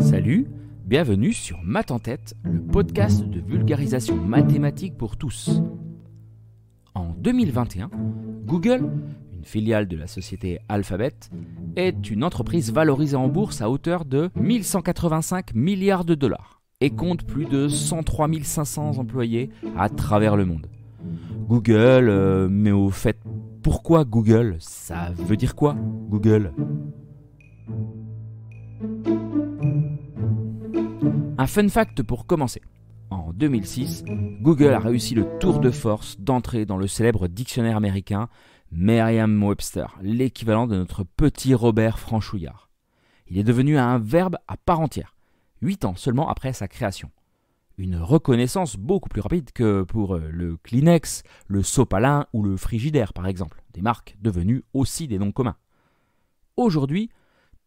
Salut, bienvenue sur Math en tête, le podcast de vulgarisation mathématique pour tous. En 2021, Google, une filiale de la société Alphabet, est une entreprise valorisée en bourse à hauteur de 1185 milliards de dollars et compte plus de 103 500 employés à travers le monde. Google, mais au fait, pourquoi Google? Ça veut dire quoi, Google? Un fun fact pour commencer. En 2006, Google a réussi le tour de force d'entrer dans le célèbre dictionnaire américain Merriam-Webster, l'équivalent de notre petit Robert Franchouillard. Il est devenu un verbe à part entière, 8 ans seulement après sa création. Une reconnaissance beaucoup plus rapide que pour le Kleenex, le Sopalin ou le Frigidaire par exemple, des marques devenues aussi des noms communs. Aujourd'hui,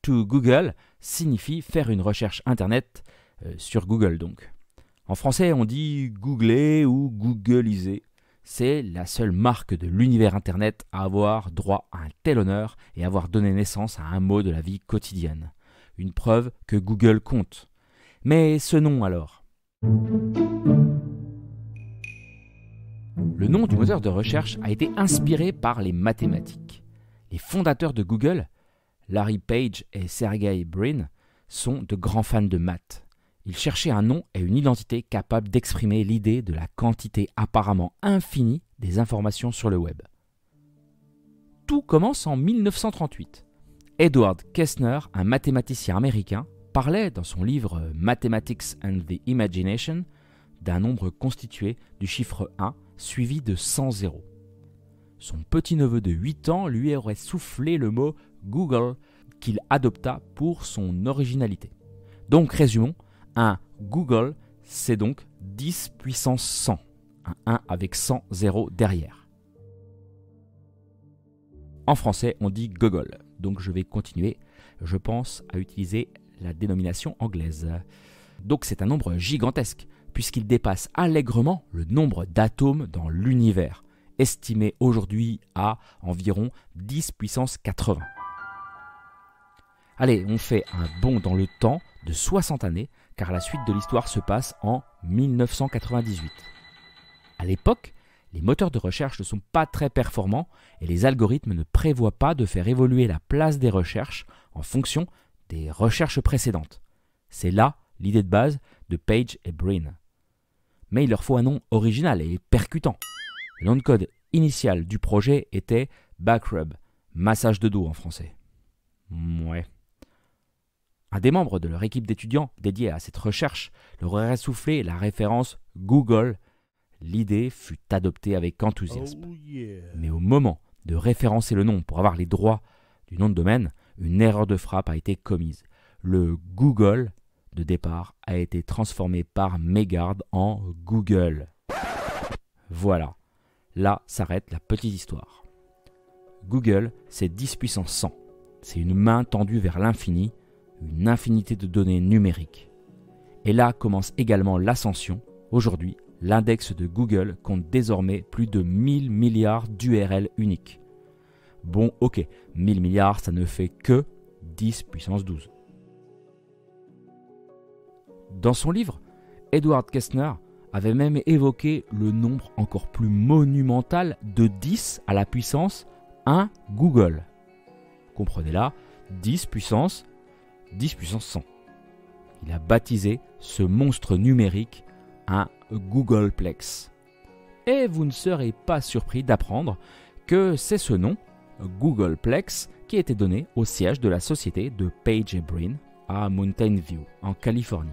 to Google signifie faire une recherche internet sur Google donc. En français, on dit googler ou googliser. C'est la seule marque de l'univers internet à avoir droit à un tel honneur et avoir donné naissance à un mot de la vie quotidienne. Une preuve que Google compte. Mais ce nom alors? Le nom du moteur de recherche a été inspiré par les mathématiques. Les fondateurs de Google, Larry Page et Sergey Brin, sont de grands fans de maths. Ils cherchaient un nom et une identité capable d'exprimer l'idée de la quantité apparemment infinie des informations sur le web. Tout commence en 1938. Edward Kestner, un mathématicien américain, parlait dans son livre Mathematics and the Imagination d'un nombre constitué du chiffre 1 suivi de 100 zéros. Son petit-neveu de 8 ans lui aurait soufflé le mot Google qu'il adopta pour son originalité. Donc résumons, un Google, c'est donc 10 puissance 100, un 1 avec 100 zéros derrière. En français, on dit Google, donc je vais continuer, je pense, à utiliser la dénomination anglaise. Donc c'est un nombre gigantesque, puisqu'il dépasse allègrement le nombre d'atomes dans l'univers, estimé aujourd'hui à environ 10 puissance 80. Allez, on fait un bond dans le temps de 60 années, car la suite de l'histoire se passe en 1998. À l'époque, les moteurs de recherche ne sont pas très performants et les algorithmes ne prévoient pas de faire évoluer la place des recherches en fonction des recherches précédentes. C'est là l'idée de base de Page et Brin. Mais il leur faut un nom original et percutant. Le nom de code initial du projet était Backrub, massage de dos en français. Ouais. Un des membres de leur équipe d'étudiants dédiée à cette recherche leur aurait soufflé la référence Google. L'idée fut adoptée avec enthousiasme. Oh yeah. Mais au moment de référencer le nom pour avoir les droits du nom de domaine, une erreur de frappe a été commise. Le Google de départ a été transformé par mégarde en Google. Voilà, là s'arrête la petite histoire. Google, c'est 10 puissance 100. C'est une main tendue vers l'infini, une infinité de données numériques. Et là commence également l'ascension. Aujourd'hui, l'index de Google compte désormais plus de 1000 milliards d'URL uniques. Bon, ok, 1000 milliards, ça ne fait que 10 puissance 12. Dans son livre, Edward Kestner avait même évoqué le nombre encore plus monumental de 10 à la puissance 1 Google. Comprenez là, 10 puissance 100. Il a baptisé ce monstre numérique un Googleplex. Et vous ne serez pas surpris d'apprendre que c'est ce nom, Googleplex, qui était donné au siège de la société de Page et Brin à Mountain View, en Californie.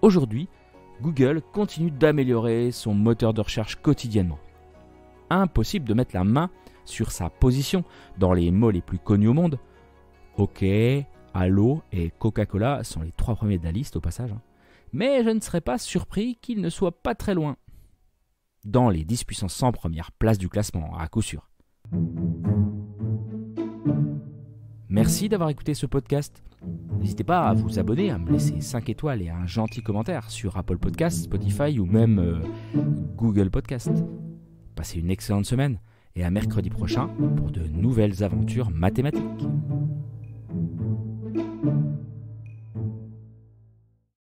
Aujourd'hui, Google continue d'améliorer son moteur de recherche quotidiennement. Impossible de mettre la main sur sa position dans les mots les plus connus au monde. OK, Allo et Coca-Cola sont les 3 premiers de la liste au passage. Mais je ne serais pas surpris qu'ils ne soient pas très loin. Dans les 10 puissance 100 premières places du classement, à coup sûr. Merci d'avoir écouté ce podcast. N'hésitez pas à vous abonner, à me laisser 5 étoiles et un gentil commentaire sur Apple Podcasts, Spotify ou même Google Podcasts. Passez une excellente semaine et à mercredi prochain pour de nouvelles aventures mathématiques.